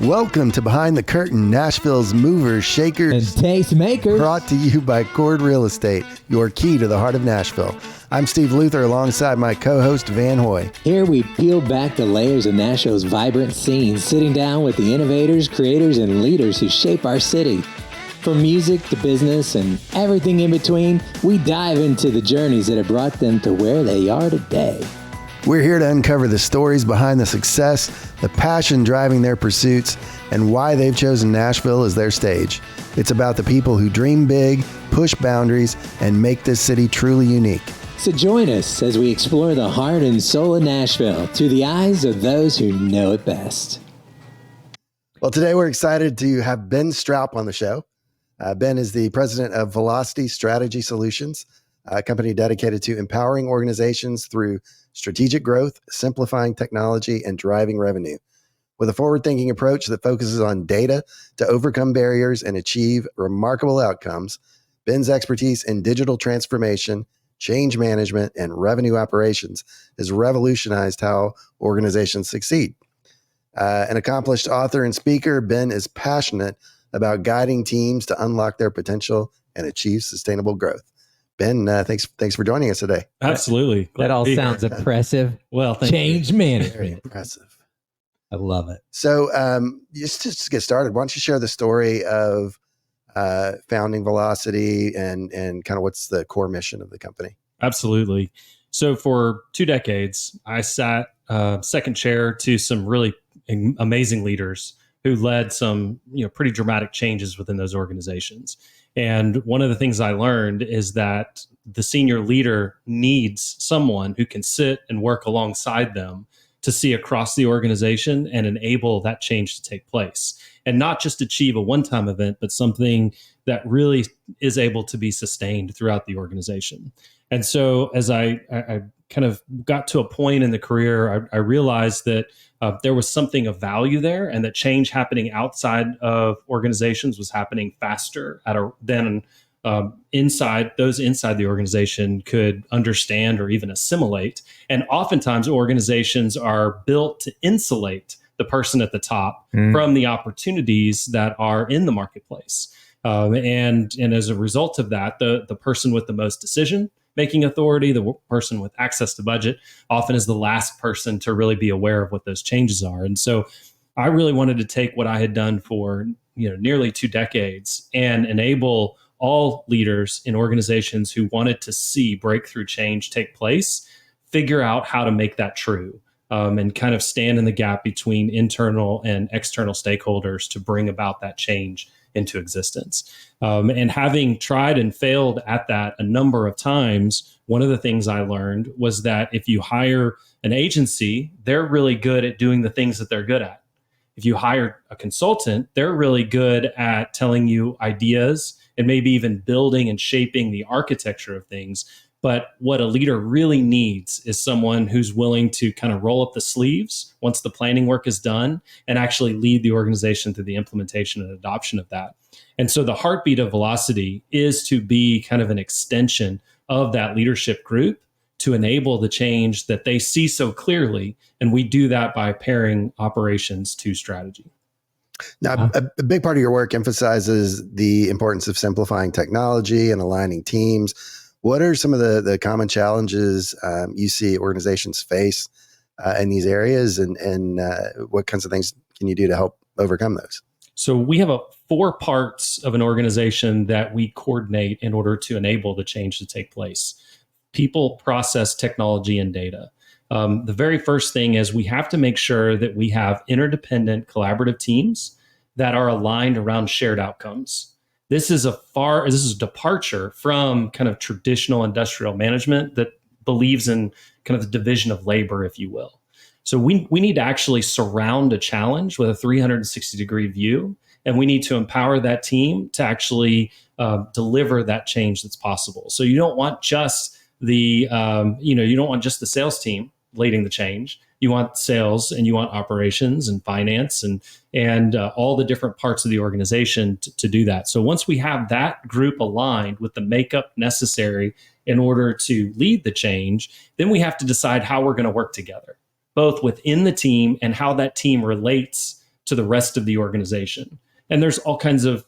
Welcome to Behind the Curtain, Nashville's movers, shakers, and tastemakers. Brought to you by Cord Real Estate, your key to the heart of Nashville. I'm Steve Luther alongside my co-host Van Hoye. Here we peel back the layers of Nashville's vibrant scene, sitting down with the innovators, creators, and leaders who shape our city. From music to business and everything in between, we dive into the journeys that have brought them to where they are today. We're here to uncover the stories behind the success, the passion driving their pursuits, and why they've chosen Nashville as their stage. It's about the people who dream big, push boundaries, and make this city truly unique. So join us as we explore the heart and soul of Nashville through the eyes of those who know it best. Well, today we're excited to have Ben Stroup on the show. Ben is the president of Velocity Strategy Solutions, a company dedicated to empowering organizations through strategic growth, simplifying technology, and driving revenue. With a forward-thinking approach that focuses on data to overcome barriers and achieve remarkable outcomes, Ben's expertise in digital transformation, change management, and revenue operations has revolutionized how organizations succeed. An accomplished author and speaker, Ben is passionate about guiding teams to unlock their potential and achieve sustainable growth. Ben, thanks for joining us today. Absolutely. That all sounds impressive. Well, thank Change you. management. Very impressive. I love it. So just to get started, why don't you share the story of founding Velocity and kind of what's the core mission of the company? Absolutely. So for 2 decades, I sat second chair to some really amazing leaders who led some pretty dramatic changes within those organizations. And one of the things I learned is that the senior leader needs someone who can sit and work alongside them to see across the organization and enable that change to take place. And not just achieve a one-time event, but something that really is able to be sustained throughout the organization. And so as I kind of got to a point in the career, I realized that there was something of value there, and that change happening outside of organizations was happening faster than inside the organization could understand or even assimilate. And oftentimes organizations are built to insulate the person at the top from the opportunities that are in the marketplace. And as a result of that, the person with the most decision-making authority, the person with access to budget, often is the last person to really be aware of what those changes are. And so I really wanted to take what I had done for nearly 2 decades and enable all leaders in organizations who wanted to see breakthrough change take place, figure out how to make that true, and kind of stand in the gap between internal and external stakeholders to bring about that change into existence. And having tried and failed at that a number of times, one of the things I learned was that if you hire an agency, they're really good at doing the things that they're good at. If you hire a consultant, they're really good at telling you ideas and maybe even building and shaping the architecture of things. But what a leader really needs is someone who's willing to kind of roll up the sleeves once the planning work is done and actually lead the organization through the implementation and adoption of that. And so the heartbeat of Velocity is to be kind of an extension of that leadership group to enable the change that they see so clearly. And we do that by pairing operations to strategy. Now, a big part of your work emphasizes the importance of simplifying technology and aligning teams. What are some of the common challenges you see organizations face in these areas, and what kinds of things can you do to help overcome those? So we have 4 parts of an organization that we coordinate in order to enable the change to take place: people, process, technology, and data. The very first thing is we have to make sure that we have interdependent collaborative teams that are aligned around shared outcomes. This is a departure from kind of traditional industrial management that believes in kind of the division of labor, if you will. So we need to actually surround a challenge with a 360-degree view, and we need to empower that team to actually deliver that change that's possible. So you don't want just the sales team leading the change. You want sales, and you want operations and finance and all the different parts of the organization to do that. So once we have that group aligned with the makeup necessary in order to lead the change, then we have to decide how we're going to work together, both within the team and how that team relates to the rest of the organization. And there's all kinds of,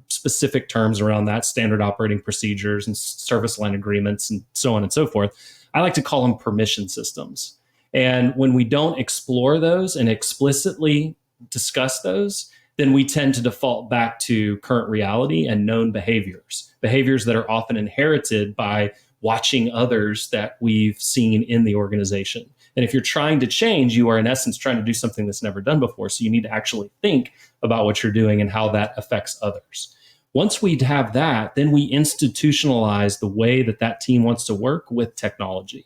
specific terms around that, standard operating procedures and service line agreements and so on and so forth. I like to call them permission systems. And when we don't explore those and explicitly discuss those, then we tend to default back to current reality and known behaviors that are often inherited by watching others that we've seen in the organization. And if you're trying to change, you are in essence trying to do something that's never done before. So you need to actually think about what you're doing and how that affects others. Once we have that, then we institutionalize the way that team wants to work with technology.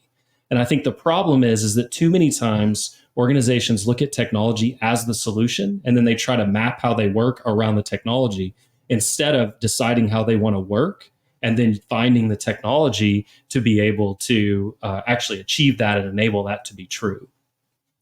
And I think the problem is that too many times organizations look at technology as the solution, and then they try to map how they work around the technology instead of deciding how they want to work and then finding the technology to be able to actually achieve that and enable that to be true.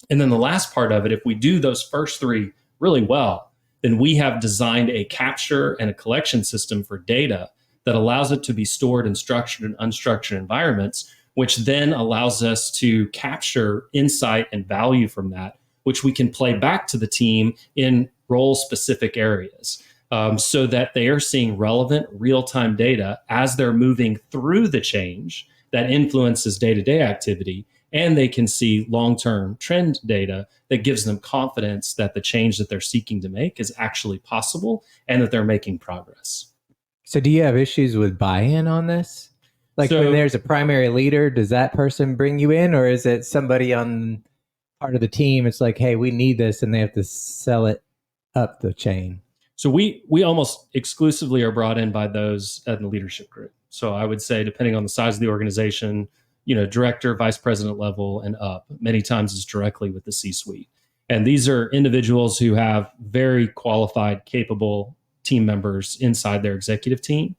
And then the last part of it, if we do those first three really well, then we have designed a capture and a collection system for data that allows it to be stored in structured and unstructured environments, which then allows us to capture insight and value from that, which we can play back to the team in role-specific areas. So that they are seeing relevant real-time data as they're moving through the change that influences day-to-day activity, and they can see long-term trend data that gives them confidence that the change that they're seeking to make is actually possible and that they're making progress. So do you have issues with buy-in on this? Like when there's a primary leader, does that person bring you in, or is it somebody on part of the team? It's like, hey, we need this, and they have to sell it up the chain. So we almost exclusively are brought in by those at the leadership group. So I would say, depending on the size of the organization, director, vice president level and up, many times is directly with the C-suite. And these are individuals who have very qualified, capable team members inside their executive team.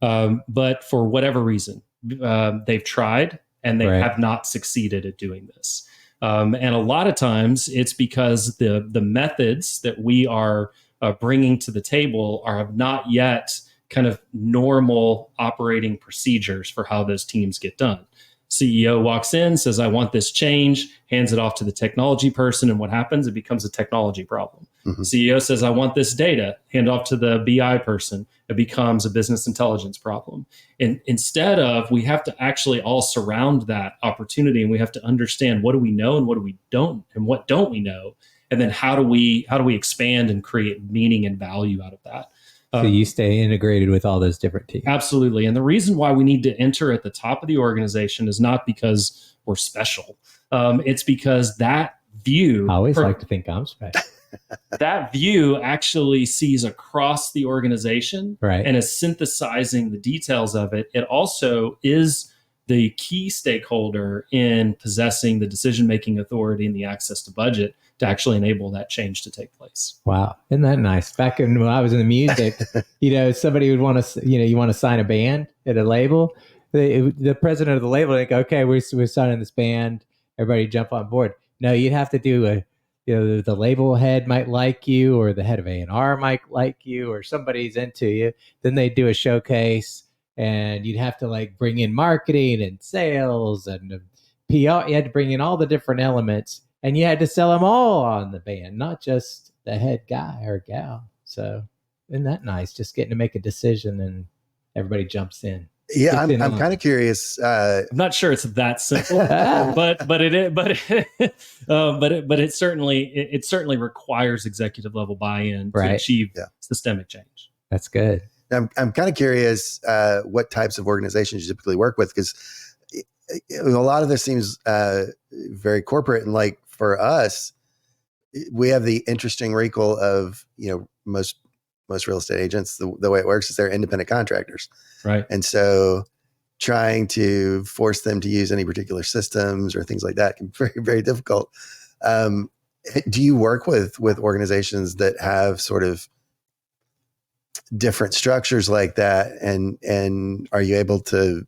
But for whatever reason, they've tried and they have not succeeded at doing this. And a lot of times it's because the methods that we are bringing to the table have not yet kind of normal operating procedures for how those teams get done. CEO walks in, says, I want this change, hands it off to the technology person. And what happens? It becomes a technology problem. Mm-hmm. CEO says, I want this data, hand off to the BI person. It becomes a business intelligence problem. And instead of, we have to actually all surround that opportunity, and we have to understand what do we know and what do we don't, and what don't we know? And then how do we expand and create meaning and value out of that? So you stay integrated with all those different teams. Absolutely. And the reason why we need to enter at the top of the organization is not because we're special. It's because that view... I always like to think I'm special. That view actually sees across the organization and is synthesizing the details of it. It also is the key stakeholder in possessing the decision-making authority and the access to budget to actually enable that change to take place. Wow. Isn't that nice? Back when I was in the music, somebody would want to, you want to sign a band at a label. The president of the label would go, okay, we're signing this band. Everybody jump on board. No, you'd have to do the label head might like you, or the head of A&R might like you, or somebody's into you. Then they do a showcase, and you'd have to bring in marketing and sales and PR. You had to bring in all the different elements. And you had to sell them all on the band, not just the head guy or gal. So isn't that nice? Just getting to make a decision and everybody jumps in. Yeah, I'm kind of curious. I'm not sure it's that simple, but it certainly requires executive level buy-in to achieve systemic change. That's good. I'm kind of curious what types of organizations you typically work with, because a lot of this seems very corporate, and for us, we have the interesting wrinkle of, most real estate agents, the way it works is they're independent contractors. Right. And so trying to force them to use any particular systems or things like that can be very, very difficult. Do you work with organizations that have sort of different structures like that? And are you able to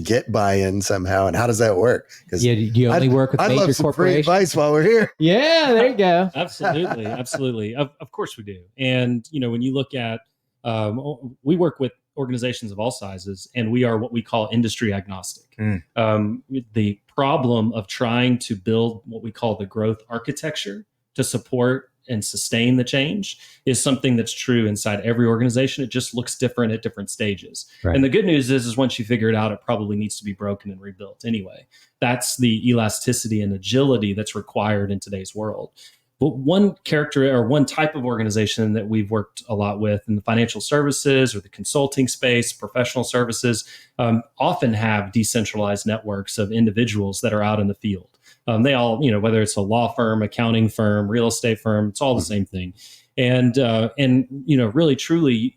get buy-in somehow, and how does that work? Do you only work with major corporations? Free advice while we're here. Yeah, there you go. Absolutely. Of course we do. And when you look at, we work with organizations of all sizes, and we are what we call industry agnostic. The problem of trying to build what we call the growth architecture to support and sustain the change is something that's true inside every organization. It just looks different at different stages. Right. And the good news is once you figure it out, it probably needs to be broken and rebuilt anyway. That's the elasticity and agility that's required in today's world. But one character or one type of organization that we've worked a lot with in the financial services or the consulting space, professional services, often have decentralized networks of individuals that are out in the field. They all, whether it's a law firm, accounting firm, real estate firm, it's all the same thing. And really, truly,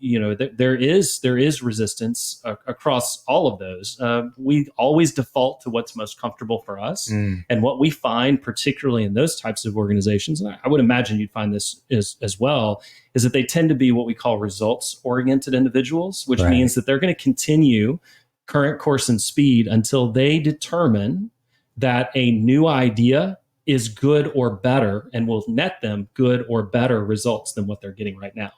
there is resistance across all of those. We always default to what's most comfortable for us. And what we find, particularly in those types of organizations, and I would imagine you'd find this as well, is that they tend to be what we call results-oriented individuals, which means that they're going to continue current course and speed until they determine that a new idea is good or better and will net them good or better results than what they're getting right now.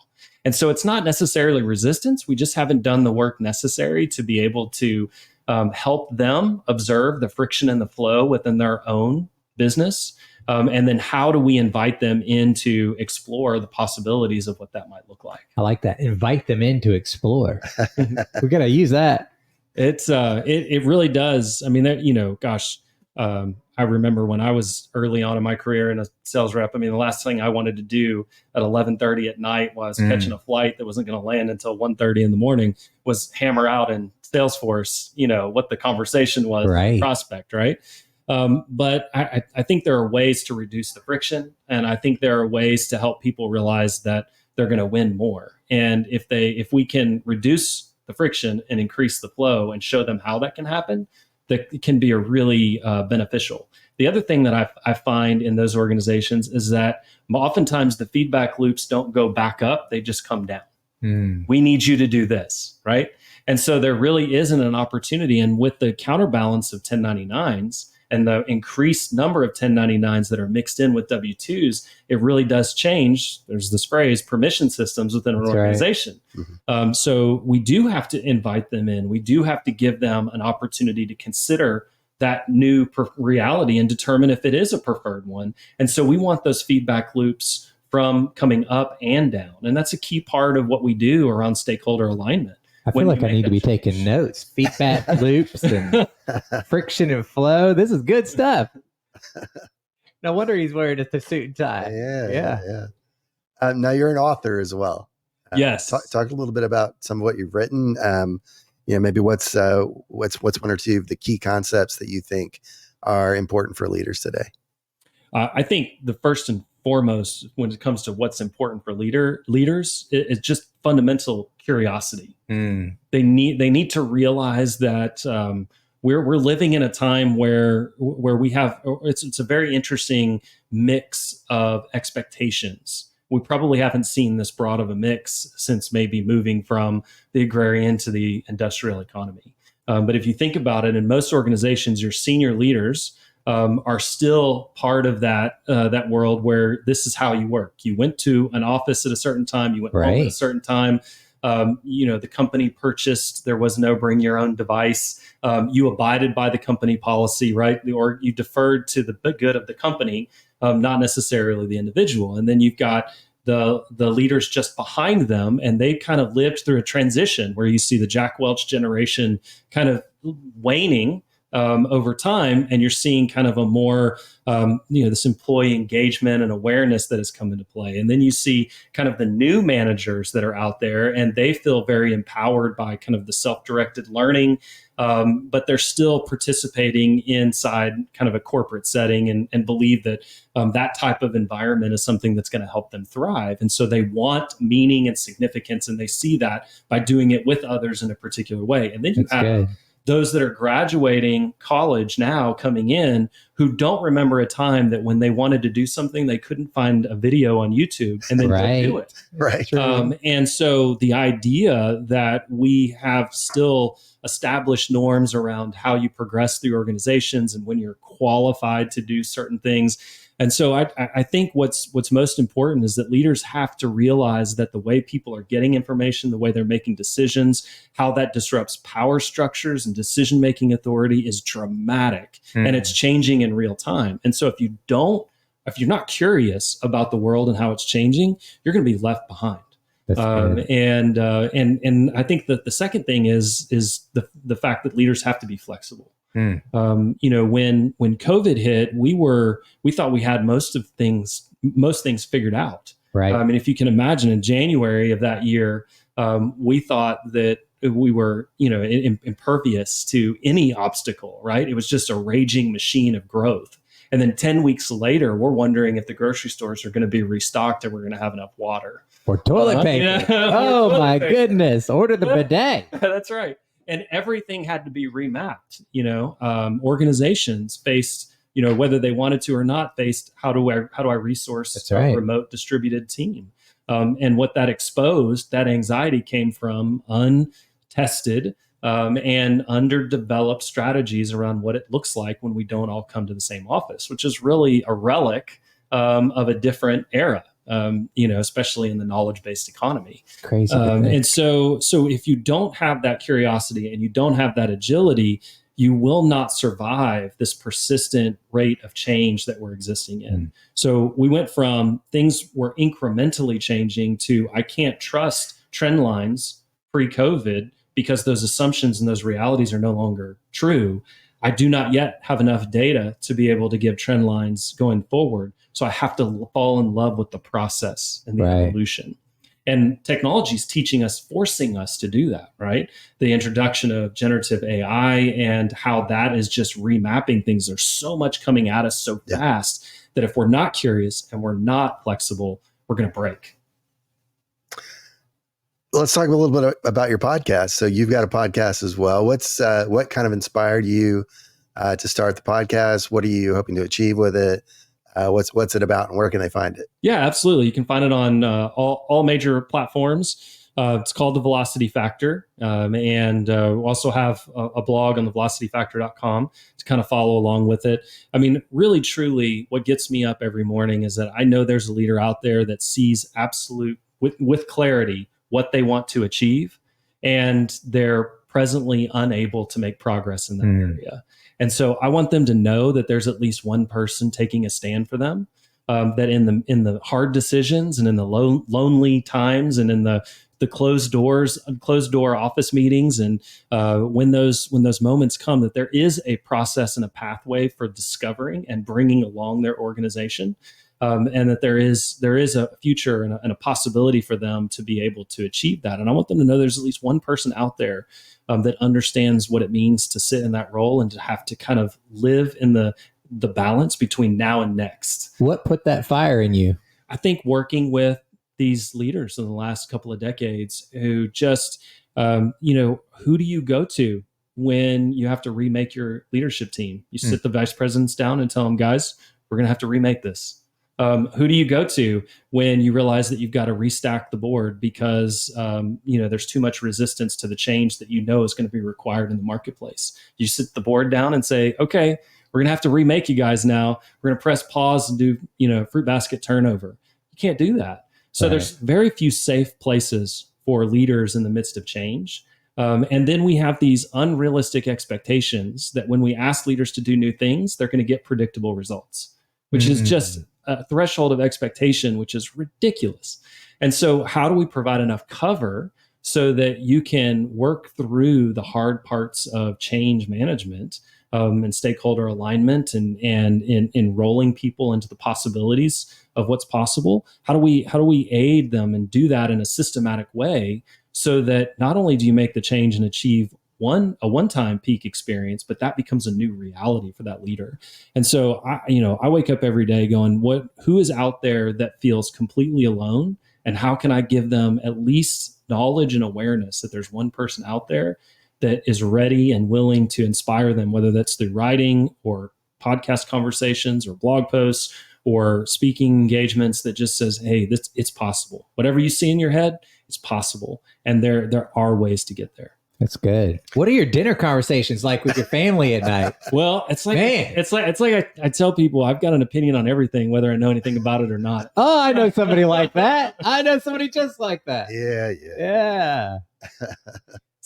And so it's not necessarily resistance. We just haven't done the work necessary to be able to help them observe the friction and the flow within their own business. And then how do we invite them in to explore the possibilities of what that might look like? I like that. Invite them in to explore. We got to use that. It really does. I mean, I remember when I was early on in my career in a sales rep, the last thing I wanted to do at 11:30 at night was catching a flight that wasn't going to land until 1:30 in the morning was hammer out in Salesforce, what the conversation was, with the prospect, right? But I think there are ways to reduce the friction. And I think there are ways to help people realize that they're going to win more. And if we can reduce the friction and increase the flow and show them how that can happen, that can be a really beneficial. The other thing that I find in those organizations is that oftentimes the feedback loops don't go back up, they just come down. We need you to do this, right? And so there really isn't an opportunity. And with the counterbalance of 1099s and the increased number of 1099s that are mixed in with W-2s, it really does change. There's this phrase, permission systems within an organization. Right. So we do have to invite them in. We do have to give them an opportunity to consider that new reality and determine if it is a preferred one. And so we want those feedback loops from coming up and down. And that's a key part of what we do around stakeholder alignment. I feel like I need to be taking notes. Feedback loops and friction and flow. This is good stuff. No wonder he's wearing a suit and tie. Yeah. Now you're an author as well. Yes. Talk a little bit about some of what you've written. Maybe what's one or two of the key concepts that you think are important for leaders today? I think the first and foremost, when it comes to what's important for leaders, is just fundamental curiosity. They need to realize that we're living in a time where we have it's a very interesting mix of expectations. We probably haven't seen this broad of a mix since maybe moving from the agrarian to the industrial economy. But if you think about it, in most organizations, your senior leaders are still part of that world where this is how you work. You went to an office at a certain time. You went home at a certain time. The company purchased. There was no bring your own device. You abided by the company policy, right? Or you deferred to the good of the company, not necessarily the individual. And then you've got the leaders just behind them, and they kind of lived through a transition where you see the Jack Welch generation kind of waning over time, and you're seeing kind of a more, this employee engagement and awareness that has come into play. And then you see kind of the new managers that are out there, and they feel very empowered by kind of the self-directed learning, but they're still participating inside kind of a corporate setting and believe that that type of environment is something that's going to help them thrive. And so they want meaning and significance, and they see that by doing it with others in a particular way. And then you have those that are graduating college now coming in who don't remember a time that when they wanted to do something, they couldn't find a video on YouTube and then go do it. Right. And so the idea that we have still established norms around how you progress through organizations and when you're qualified to do certain things. And so I think what's most important is that leaders have to realize that the way people are getting information, the way they're making decisions, how that disrupts power structures and decision-making authority is dramatic, and it's changing in real time. And so if you don't if you're not curious about the world and how it's changing, you're going to be left behind. That's good. And I think that the second thing is the fact that leaders have to be flexible. When COVID hit, we thought we had most things figured out. Right. And if you can imagine, in January of that year, we thought that we were, impervious to any obstacle. Right. It was just a raging machine of growth. And then 10 weeks later, we're wondering if the grocery stores are going to be restocked and we're going to have enough water. Or toilet paper. Oh, my goodness. Order the bidet. That's right. And everything had to be remapped. Organizations faced, whether they wanted to or not, faced how do I resource a remote distributed team? And what that exposed, that anxiety came from untested and underdeveloped strategies around what it looks like when we don't all come to the same office, which is really a relic of a different era. Especially in the knowledge-based economy. Crazy. And so if you don't have that curiosity and you don't have that agility, you will not survive this persistent rate of change that we're existing in. So we went from things were incrementally changing to I can't trust trend lines pre-COVID because those assumptions and those realities are no longer true. I do not yet have enough data to be able to give trend lines going forward. So I have to fall in love with the process and the evolution. And technology is teaching us, forcing us to do that, right? The introduction of generative AI and how that is just remapping things. There's so much coming at us so fast that if we're not curious and we're not flexible, we're going to break. Let's talk a little bit about your podcast. So you've got a podcast as well. What kind of inspired you to start the podcast? What are you hoping to achieve with it? What's it about, and where can they find it? Yeah, absolutely. You can find it on all major platforms. It's called The Velocity Factor. And we also have a blog on thevelocityfactor.com to kind of follow along with it. I mean, really, truly, what gets me up every morning is that I know there's a leader out there that sees with clarity what they want to achieve, and they're presently unable to make progress in that area. And so I want them to know that there's at least one person taking a stand for them, that in the hard decisions and in the lonely times and in the closed door office meetings, and when those moments come, that there is a process and a pathway for discovering and bringing along their organization. And that there is a future and a possibility for them to be able to achieve that. And I want them to know there's at least one person out there that understands what it means to sit in that role and to have to kind of live in the balance between now and next. What put that fire in you? I think working with these leaders in the last couple of decades who just, who do you go to when you have to remake your leadership team? You sit the vice presidents down and tell them, guys, we're going to have to remake this. Who do you go to when you realize that you've got to restack the board because there's too much resistance to the change that is going to be required in the marketplace? You sit the board down and say, okay, we're going to have to remake you guys now. We're going to press pause and do fruit basket turnover. You can't do that. So there's very few safe places for leaders in the midst of change. And then we have these unrealistic expectations that when we ask leaders to do new things, they're going to get predictable results, which is just a threshold of expectation, which is ridiculous. And so how do we provide enough cover so that you can work through the hard parts of change management and stakeholder alignment and enrolling people into the possibilities of what's possible? How do we aid them and do that in a systematic way so that not only do you make the change and achieve a one-time peak experience, but that becomes a new reality for that leader. And so I wake up every day going, who is out there that feels completely alone, and how can I give them at least knowledge and awareness that there's one person out there that is ready and willing to inspire them, whether that's through writing or podcast conversations or blog posts or speaking engagements that just says, hey, it's possible. Whatever you see in your head, it's possible. And there are ways to get there. That's good. What are your dinner conversations like with your family at night? Well, it's like I tell people I've got an opinion on everything, whether I know anything about it or not. Oh, I know somebody like that. I know somebody just like that. Yeah.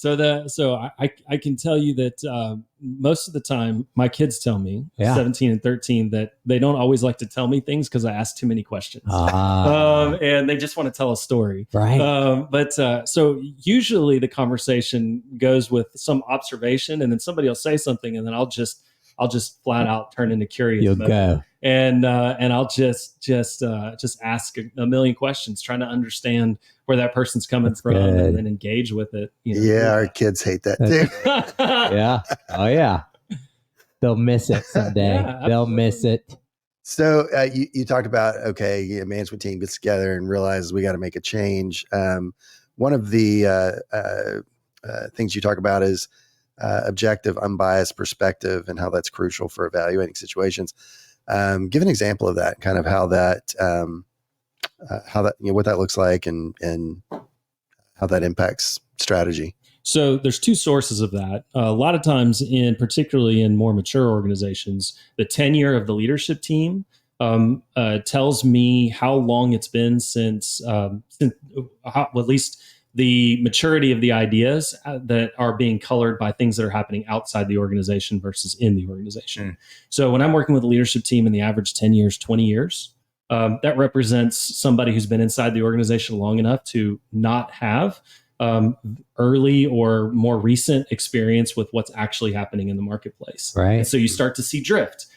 I can tell you that most of the time my kids tell me, Yeah. 17 and 13, that they don't always like to tell me things because I ask too many questions. And they just want to tell a story. Right. So usually the conversation goes with some observation, and then somebody will say something, and then I'll just flat out turn into curious You'll mode. go. And I'll just ask a million questions, trying to understand where that person's coming from, good. and then engage with it. Yeah, our kids hate that too. Yeah. Oh yeah. They'll miss it someday. Yeah, They'll miss it. So you talked about, a management team gets together and realizes we got to make a change. One of the things you talk about is objective, unbiased perspective, and how that's crucial for evaluating situations. Give an example of that, kind of how that what that looks like, and how that impacts strategy. So there's two sources of that. A lot of times, particularly in more mature organizations, the tenure of the leadership team tells me how long it's been since at least the maturity of the ideas that are being colored by things that are happening outside the organization versus in the organization. So when I'm working with a leadership team in the average 10 years, 20 years, that represents somebody who's been inside the organization long enough to not have early or more recent experience with what's actually happening in the marketplace. Right. And so you start to see drift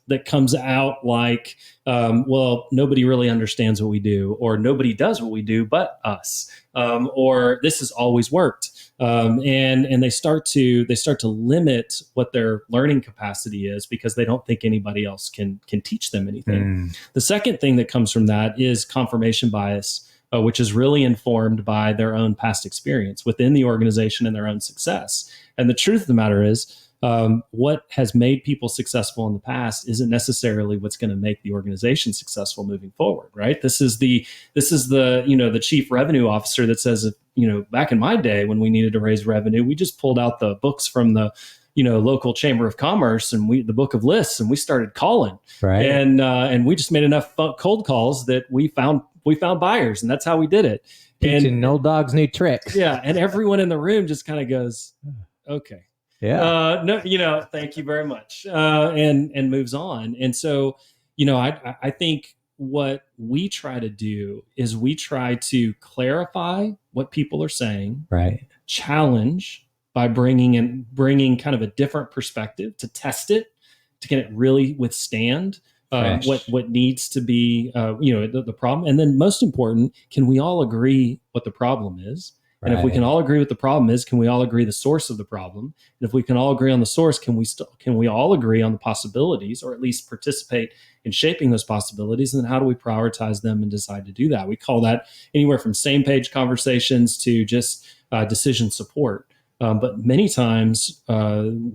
that comes out like, well, nobody really understands what we do, or nobody does what we do but us, or this has always worked. And they start to limit what their learning capacity is because they don't think anybody else can teach them anything. The second thing that comes from that is confirmation bias, which is really informed by their own past experience within the organization and their own success. And the truth of the matter is, what has made people successful in the past isn't necessarily what's going to make the organization successful moving forward, right? This is the the chief revenue officer that says, back in my day when we needed to raise revenue, we just pulled out the books from the local chamber of commerce and the book of lists, and we started calling, right? And we just made enough cold calls that we found buyers, and that's how we did it. Teaching old dogs new tricks. Yeah, and everyone in the room just kind of goes, okay. Yeah. No, thank you very much. And moves on. And so, I think what we try to do is we try to clarify what people are saying, right? Challenge by bringing kind of a different perspective to test it, to get it really withstand what needs to be, the problem. And then most important, can we all agree what the problem is? And if we can all agree what the problem is, can we all agree the source of the problem? And if we can all agree on the source, can we all agree on the possibilities, or at least participate in shaping those possibilities? And then how do we prioritize them and decide to do that? We call that anywhere from same page conversations to just decision support. But many times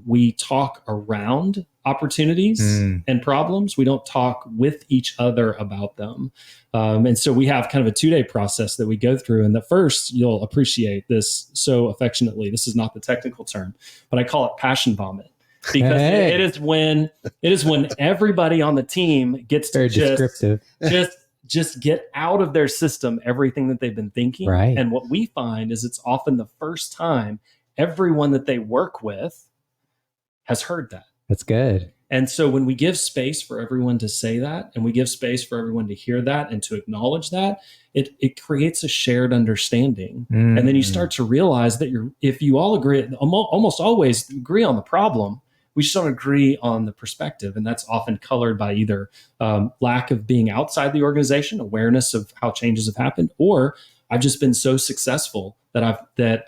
we talk around opportunities and problems. We don't talk with each other about them. And so we have kind of a 2-day process that we go through. And the first, you'll appreciate this so affectionately. This is not the technical term, but I call it passion vomit. Because it is when everybody on the team gets to just get out of their system everything that they've been thinking. Right. And what we find is it's often the first time everyone that they work with has heard that. That's good. And so when we give space for everyone to say that, and we give space for everyone to hear that and to acknowledge that, it creates a shared understanding. And then you start to realize that if you all agree, almost always agree on the problem, we just don't agree on the perspective. And that's often colored by either lack of being outside the organization, awareness of how changes have happened, or I've just been so successful that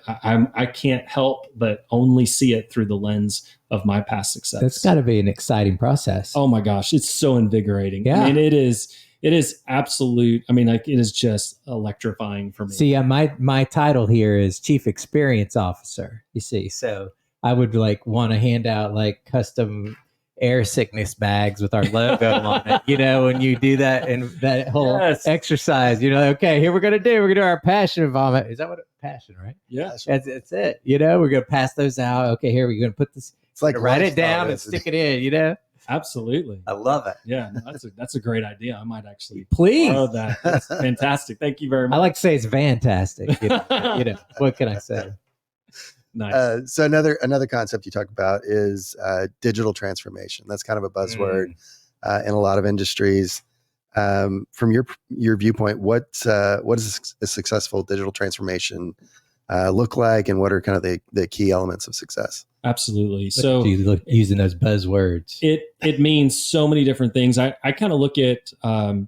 I can't help but only see it through the lens of my past success. That's got to be an exciting process. Oh my gosh, it's so invigorating. Yeah. I mean, it is absolute. I mean, like, it is just electrifying for me. See, my title here is Chief Experience Officer. You see, so I would want to hand out custom air sickness bags with our logo on it, when you do that and that whole exercise, okay, here we're going to do our passion vomit. Is that what passion, right? Yeah. That's it. We're going to pass those out. Okay, here we're going to put this, it's like write it down and stick it in, Absolutely. I love it. Yeah, no, that's a great idea. I might actually borrow that. That's fantastic. Thank you very much. I like to say it's fantastic. What can I say? Nice. So another concept you talk about is digital transformation. That's kind of a buzzword in a lot of industries. From your viewpoint, what does a successful digital transformation look like, and what are kind of the key elements of success? Absolutely. So using those buzzwords. It means so many different things. I kind of look at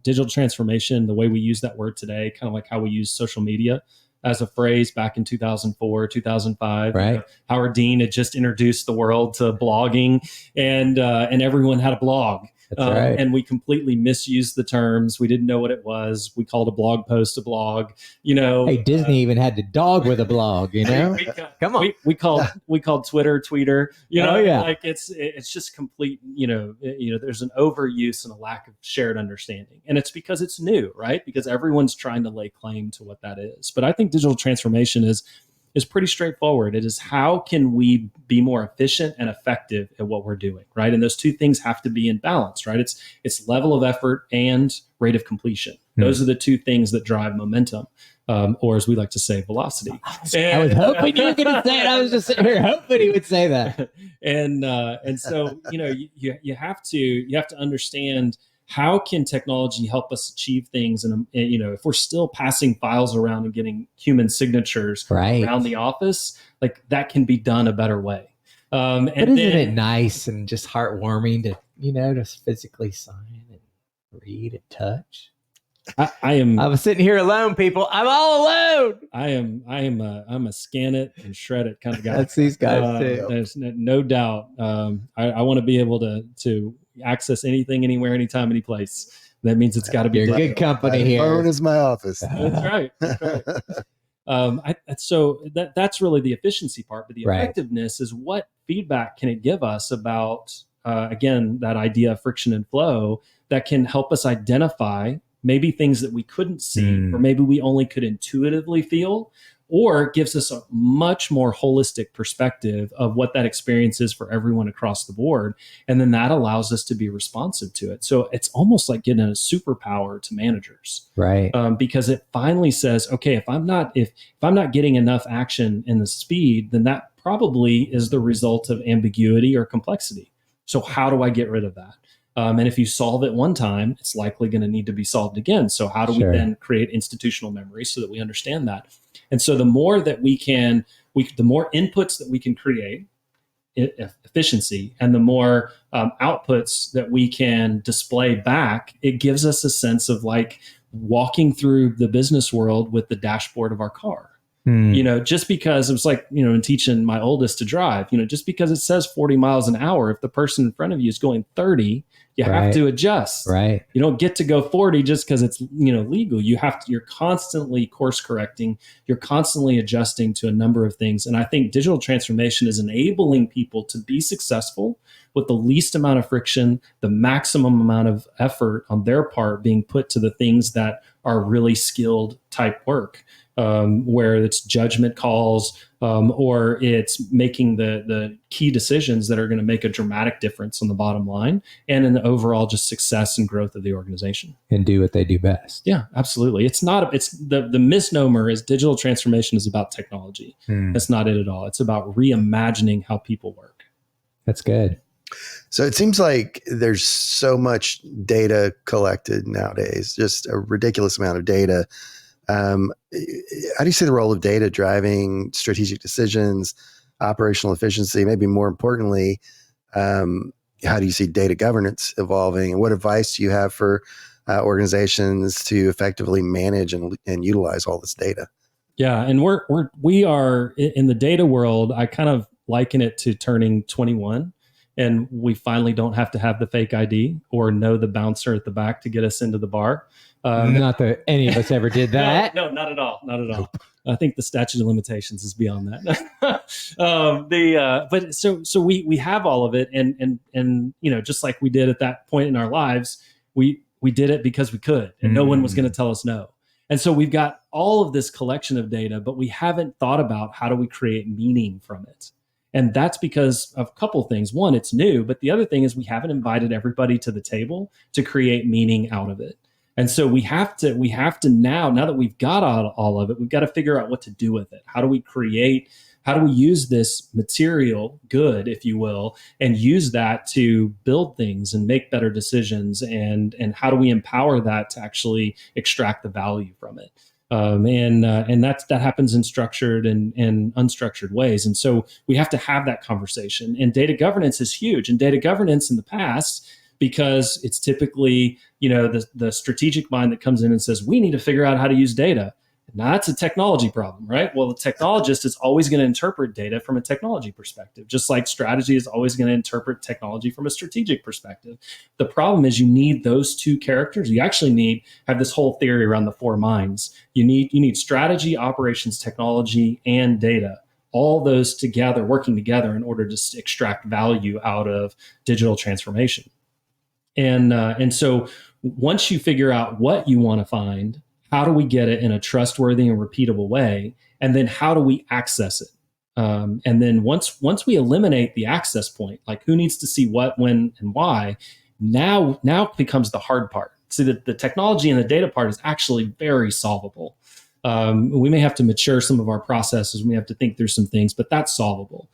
digital transformation, the way we use that word today, kind of like how we use social media as a phrase back in 2004, 2005. Right. Howard Dean had just introduced the world to blogging, and everyone had a blog. That's right. And we completely misused the terms. We didn't know what it was. We called a blog post a blog. Hey, Disney even had the dog with a blog. Come on. We called Twitter tweeter. Like it's just complete. There's an overuse and a lack of shared understanding, and it's because it's new, right? Because everyone's trying to lay claim to what that is. But I think digital transformation is pretty straightforward. It is, how can we be more efficient and effective at what we're doing, right? And those two things have to be in balance, right? It's level of effort and rate of completion. Those are the two things that drive momentum, or as we like to say, velocity. I was hoping you were going to say it. I was just sitting here hoping he would say that. And so you have to understand, how can technology help us achieve things? And if we're still passing files around and getting human signatures around the office, like that can be done a better way. But isn't it nice and just heartwarming to just physically sign and read and touch? I was sitting here alone, people. I'm all alone. I'm a scan it and shred it kind of guy. That's these guys too. There's no doubt. I want to be able to access anything, anywhere, anytime, any place. That means it's got to be. You're good company here. Phone is my office. That's right. So that's really the efficiency part, but the effectiveness is, what feedback can it give us about again, that idea of friction and flow that can help us identify maybe things that we couldn't see, or maybe we only could intuitively feel, or gives us a much more holistic perspective of what that experience is for everyone across the board. And then that allows us to be responsive to it. So it's almost like getting a superpower to managers, right? Because it finally says, okay, if I'm not getting enough action in the speed, then that probably is the result of ambiguity or complexity. So how do I get rid of that? And if you solve it one time, it's likely going to need to be solved again. So how do we then create institutional memory so that we understand that? And so the more that the more inputs that we can create, efficiency, and the more outputs that we can display back, it gives us a sense of like walking through the business world with the dashboard of our car. Just because it was like, in teaching my oldest to drive, just because it says 40 miles an hour, if the person in front of you is going 30, you have to adjust. Right. You don't get to go 40 just because it's, legal. You're constantly course correcting. You're constantly adjusting to a number of things. And I think digital transformation is enabling people to be successful with the least amount of friction, the maximum amount of effort on their part being put to the things that are really skilled type work. Where it's judgment calls, or it's making the key decisions that are going to make a dramatic difference on the bottom line and in the overall just success and growth of the organization. And do what they do best. Yeah, absolutely. It's the misnomer is digital transformation is about technology. That's not it at all. It's about reimagining how people work. That's good. So it seems like there's so much data collected nowadays, just a ridiculous amount of data. How do you see the role of data driving strategic decisions, operational efficiency? Maybe more importantly, how do you see data governance evolving? And what advice do you have for organizations to effectively manage and utilize all this data? Yeah, and we are in the data world. I kind of liken it to turning 21, and we finally don't have to have the fake ID or know the bouncer at the back to get us into the bar. Not that any of us ever did that. No, not at all. Not at all. I think the statute of limitations is beyond that. But so we have all of it, and just like we did at that point in our lives, we did it because we could, and no one was going to tell us no. And so we've got all of this collection of data, but we haven't thought about how do we create meaning from it. And that's because of a couple of things. One, it's new, but the other thing is we haven't invited everybody to the table to create meaning out of it. And so we have to now that we've got all of it, we've got to figure out what to do with it. How do we create How do we use this material good, if you will, and use that to build things and make better decisions? And how do we empower that to actually extract the value from it? And that happens in structured and unstructured ways. And so we have to have that conversation. And data governance is huge. And data governance in the past, because it's typically, the strategic mind that comes in and says, we need to figure out how to use data. Now that's a technology problem, right? Well, the technologist is always going to interpret data from a technology perspective, just like strategy is always going to interpret technology from a strategic perspective. The problem is you need those two characters. You actually have this whole theory around the four minds. You need strategy, operations, technology, and data. All those together, working together in order to extract value out of digital transformation. And so once you figure out what you want to find, how do we get it in a trustworthy and repeatable way? And then how do we access it? And then once we eliminate the access point, like who needs to see what, when, and why, now becomes the hard part. See, the technology and the data part is actually very solvable. We may have to mature some of our processes. We have to think through some things, but that's solvable.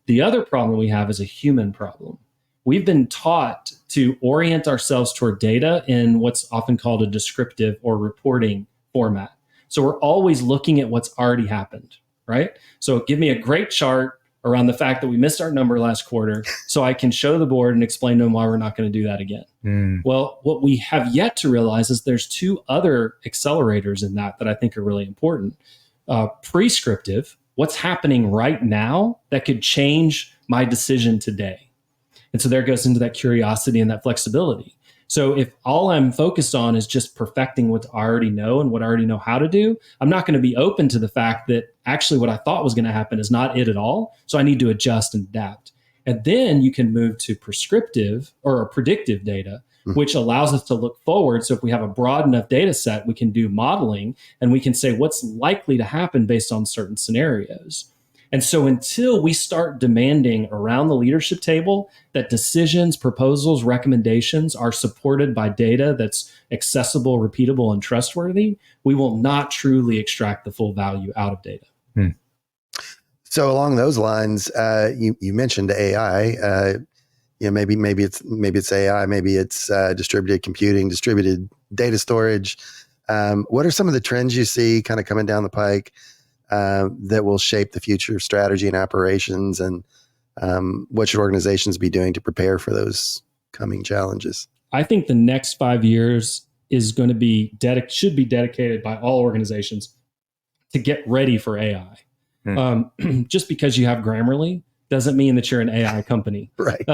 The other problem we have is a human problem. We've been taught to orient ourselves toward data in what's often called a descriptive or reporting format. So we're always looking at what's already happened, right? So give me a great chart around the fact that we missed our number last quarter so I can show the board and explain to them why we're not going to do that again. Well, what we have yet to realize is there's two other accelerators in that I think are really important. Prescriptive, what's happening right now that could change my decision today. And so there goes into that curiosity and that flexibility. So if all I'm focused on is just perfecting what I already know and what I already know how to do, I'm not going to be open to the fact that actually what I thought was going to happen is not it at all. So I need to adjust and adapt. And then you can move to prescriptive or predictive data, which allows us to look forward. So if we have a broad enough data set, we can do modeling and we can say what's likely to happen based on certain scenarios. And so until we start demanding around the leadership table that decisions, proposals, recommendations are supported by data that's accessible, repeatable, and trustworthy, we will not truly extract the full value out of data. So along those lines, you mentioned AI. Maybe it's AI, maybe it's distributed computing, distributed data storage. What are some of the trends you see kind of coming down the pike that will shape the future of strategy and operations, and what should organizations be doing to prepare for those coming challenges? I think the next 5 years is going to be should be dedicated by all organizations to get ready for AI. Just because you have Grammarly doesn't mean that you're an AI company. Right.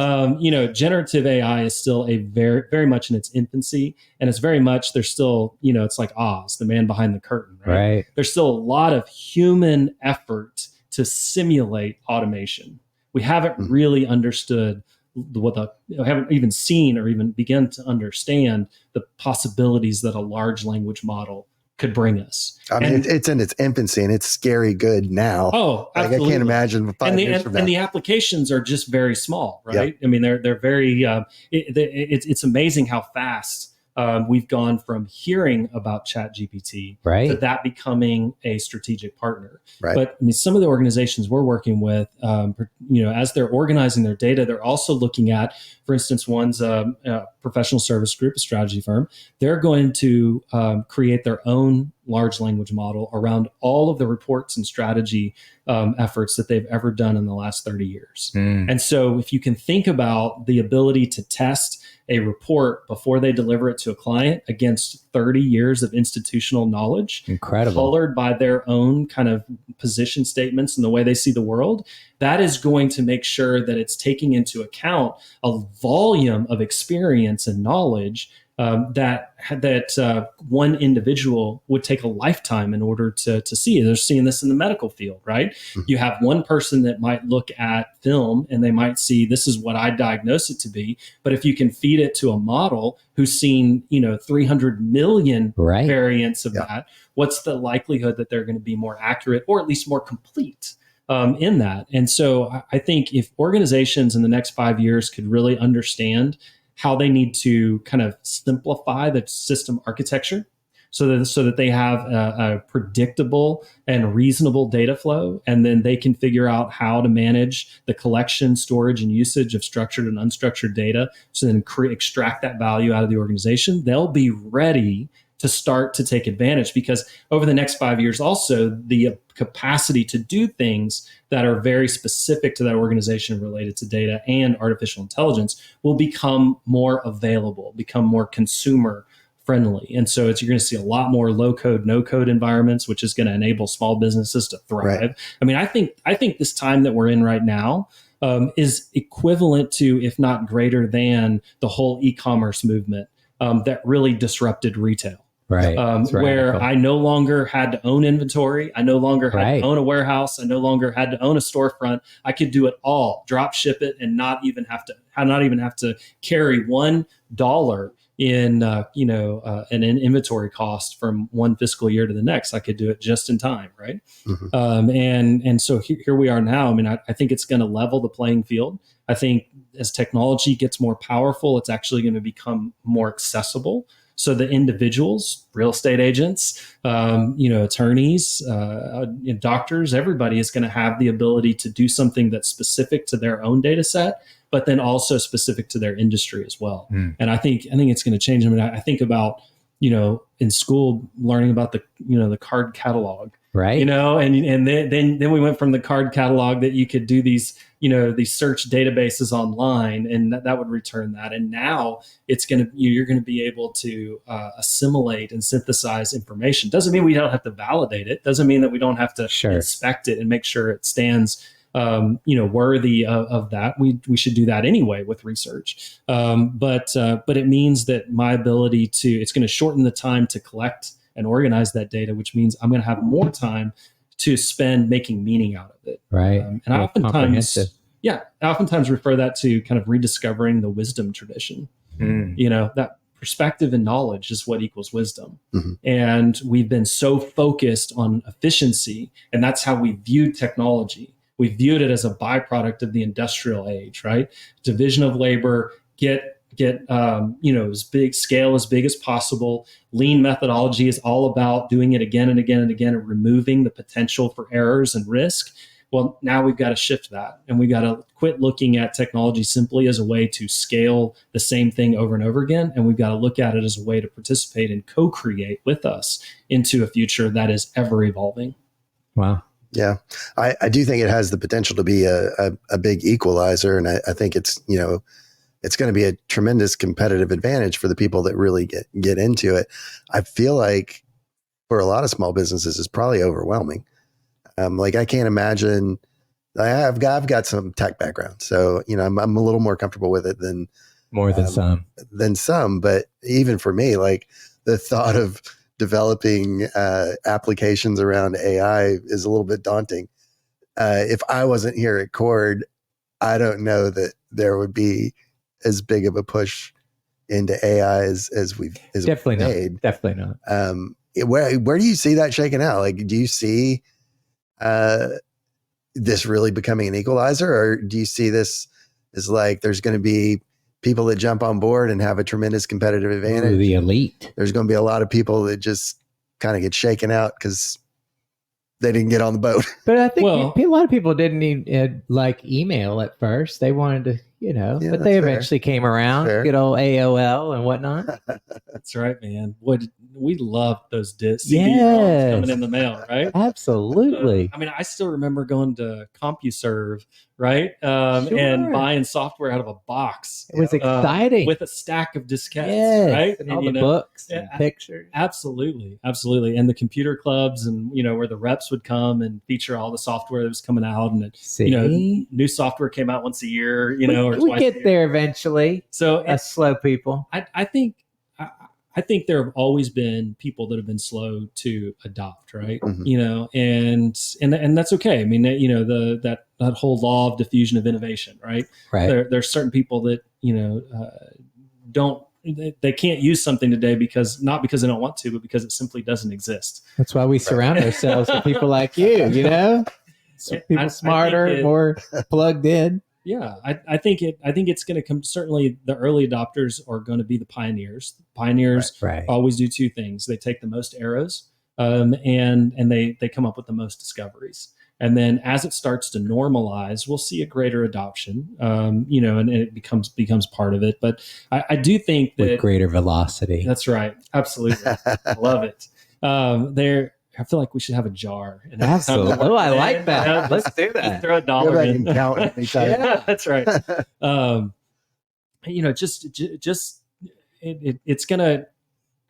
Generative AI is still a very, very much in its infancy, and it's very much, there's still, it's like Oz, the man behind the curtain, right? There's still a lot of human effort to simulate automation. We haven't really understood haven't even seen or even begun to understand the possibilities that a large language model could bring us. I mean, it's in its infancy and it's scary good now. Oh, absolutely. I can't imagine 5 years from now. And the applications are just very small, right? Yep. I mean, they're very. It's amazing how fast we've gone from hearing about ChatGPT to that becoming a strategic partner. Right. But I mean, some of the organizations we're working with, as they're organizing their data, they're also looking at, for instance, one's a professional service group, a strategy firm. They're going to create their own large language model around all of the reports and strategy efforts that they've ever done in the last 30 years. And so if you can think about the ability to test a report before they deliver it to a client against 30 years of institutional knowledge, incredible, colored by their own kind of position statements and the way they see the world, that is going to make sure that it's taking into account a volume of experience and knowledge that one individual would take a lifetime in order to see. They're seeing this in the medical field, right? Mm-hmm. You have one person that might look at film and they might see, this is what I diagnose it to be. But if you can feed it to a model who's seen, 300 million variants of that, what's the likelihood that they're going to be more accurate or at least more complete in that? And so I think if organizations in the next 5 years could really understand how they need to kind of simplify the system architecture so that they have a predictable and reasonable data flow, and then they can figure out how to manage the collection, storage, and usage of structured and unstructured data, so then extract that value out of the organization. They'll be ready to start to take advantage, because over the next 5 years also, the capacity to do things that are very specific to that organization related to data and artificial intelligence will become more available, become more consumer friendly. And so you're going to see a lot more low code, no code environments, which is going to enable small businesses to thrive. Right. I mean, I think this time that we're in right now is equivalent to, if not greater than, the whole e-commerce movement that really disrupted retail. Right. Where I no longer had to own inventory. I no longer had to own a warehouse. I no longer had to own a storefront. I could do it all, drop ship it, and not even have to carry $1 in an inventory cost from one fiscal year to the next. I could do it just in time, right? Mm-hmm. And so here we are now. I mean, I think it's going to level the playing field. I think as technology gets more powerful, it's actually going to become more accessible. So the individuals, real estate agents, attorneys, doctors, everybody is going to have the ability to do something that's specific to their own data set, but then also specific to their industry as well. And I think it's going to change. I mean, I think about, in school, learning about the card catalog, right? And then we went from the card catalog that you could do these search databases online, and that would return that. And now you're going to be able to assimilate and synthesize information. Doesn't mean we don't have to validate it. Doesn't mean that we don't have to inspect it and make sure it stands worthy of that. We should do that anyway with research. But it means that my ability it's going to shorten the time to collect and organize that data, which means I'm going to have more time to spend making meaning out of it. Right. And I oftentimes refer that to kind of rediscovering the wisdom tradition. That perspective and knowledge is what equals wisdom. Mm-hmm. And we've been so focused on efficiency, and that's how we viewed technology. We viewed it as a byproduct of the industrial age, right? Division of labor, get as big scale as big as possible. Lean methodology is all about doing it again and again and again and removing the potential for errors and risk. Well, now we've got to shift that, and we've got to quit looking at technology simply as a way to scale the same thing over and over again. And we've got to look at it as a way to participate and co-create with us into a future that is ever evolving. Wow. Yeah, I do think it has the potential to be a big equalizer. And I think it's going to be a tremendous competitive advantage for the people that really get into it. I feel like for a lot of small businesses, it's probably overwhelming. I can't imagine. I've got some tech background, so I'm a little more comfortable with it than some. But even for me, like the thought of developing applications around AI is a little bit daunting. If I wasn't here at Cord, I don't know that there would be as big of a push into AI as we've made. Definitely not. Where do you see that shaking out? Like, do you see this really becoming an equalizer, or do you see this as like there's going to be people that jump on board and have a tremendous competitive advantage? Ooh, the elite. There's going to be a lot of people that just kind of get shaken out because they didn't get on the boat. But I think a lot of people didn't even like email at first. They wanted to, but they eventually came around. Fair. Good old AOL and whatnot. That's right, man. We loved those CD-ROMs coming in the mail, right? Absolutely. I mean, I still remember going to CompuServe, right? And buying software out of a box. It was exciting. With a stack of diskettes, right? And all the books and pictures. Absolutely. And the computer clubs, and, where the reps would come and feature all the software that was coming out. And, new software came out once a year, or we twice get a year. There eventually. So us slow people. I think there have always been people that have been slow to adopt, right? Mm-hmm. And that's okay. I mean, that whole law of diffusion of innovation, right? Right. There's certain people that they can't use something today not because they don't want to, but because it simply doesn't exist. That's why we surround ourselves with people like you. People smarter, more plugged in. Yeah, I think it's going to come. Certainly, the early adopters are going to be the pioneers. Pioneers Right. always do two things: they take the most arrows, and they come up with the most discoveries. And then, as it starts to normalize, we'll see a greater adoption. And it becomes part of it. But I do think that With greater velocity. that's right. Absolutely, love it. I feel like we should have a jar. And Absolutely. Oh, I like that. Yeah, Let's do just that. throw a Go dollar back in. and count anytime. Yeah, that's right. It's gonna.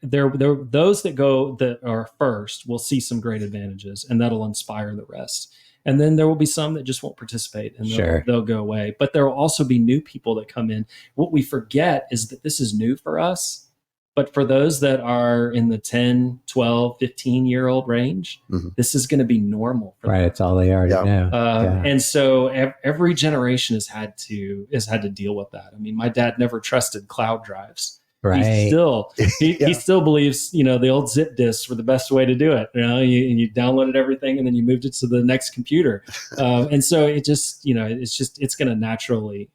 There those that are first will see some great advantages, and that'll inspire the rest. And then there will be some that just won't participate, and they'll go away. But there will also be new people that come in. What we forget is that this is new for us. But for those that are in the 10, 12, 15-year-old range, this is going to be normal for them. Right. It's all they already know. And so every generation has had to deal with that. I mean, my dad never trusted cloud drives. Right. He still believes, the old zip disks were the best way to do it. You downloaded everything and then you moved it to the next computer. And so it just, it's going to naturally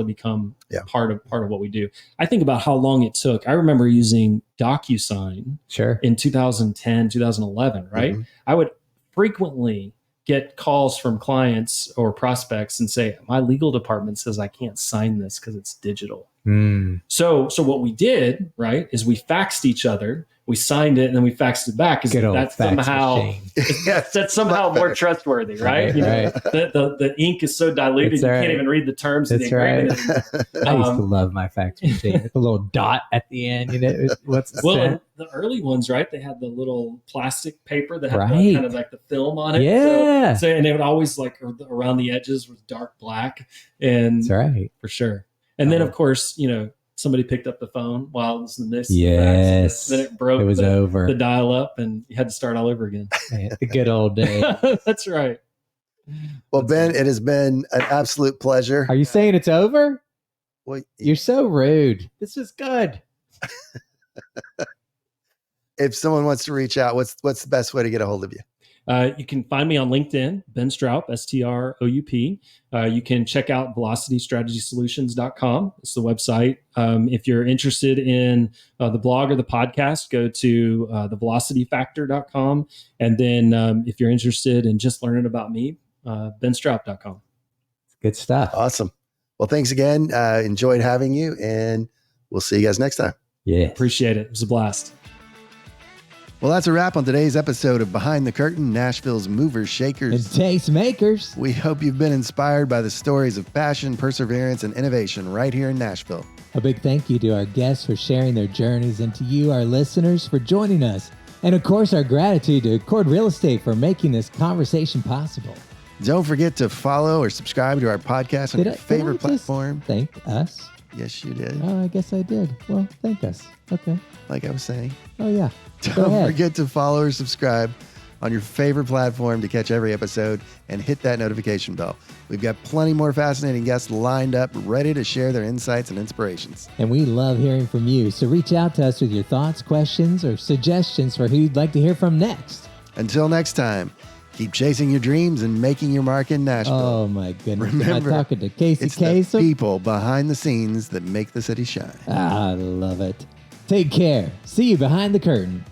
become part of what we do. I think about how long it took. I remember using DocuSign in 2010, 2011, right? I would frequently get calls from clients or prospects and say, my legal department says I can't sign this because it's digital. So what we did, right, is we faxed each other. We signed it and then we faxed it back. That's somehow more trustworthy, right? The ink is so diluted you can't even read the terms of the agreement. I used to love my fax machine with the little dot at the end. What's the the early ones, right? They had the little plastic paper that had kind of like the film on it. Yeah. So and it would always around the edges was dark black. And that's right. For sure. And then, of course, somebody picked up the phone while it was in this. Yes. Then it broke. It was over. The dial up, and you had to start all over again. The good old days. That's right. Well, Ben, it has been an absolute pleasure. Are you saying it's over? Well, you're so rude. This is good. If someone wants to reach out, what's the best way to get a hold of you? You can find me on LinkedIn, Ben Stroup, STROUP. You can check out velocitystrategysolutions.com. It's the website. If you're interested in the blog or the podcast, go to thevelocityfactor.com. And then if you're interested in just learning about me, benstroup.com. Good stuff. Awesome. Well, thanks again. Enjoyed having you, and we'll see you guys next time. Yeah. Appreciate it. It was a blast. Well, that's a wrap on today's episode of Behind the Curtain, Nashville's movers, shakers, and tastemakers. We hope you've been inspired by the stories of passion, perseverance, and innovation right here in Nashville. A big thank you to our guests for sharing their journeys and to you, our listeners, for joining us. And of course, our gratitude to Accord Real Estate for making this conversation possible. Don't forget to follow or subscribe to our podcast on your favorite platform. Thank us. Yes, you did. Oh, I guess I did. Well, thank us. Okay. Like I was saying. Oh, yeah. Don't forget to follow or subscribe on your favorite platform to catch every episode and hit that notification bell. We've got plenty more fascinating guests lined up, ready to share their insights and inspirations. And we love hearing from you. So reach out to us with your thoughts, questions, or suggestions for who you'd like to hear from next. Until next time, keep chasing your dreams and making your mark in Nashville. Oh, my goodness. Remember, am I talking to Casey it's Kasem? the people behind the scenes that make the city shine. I love it. Take care. See you behind the curtain.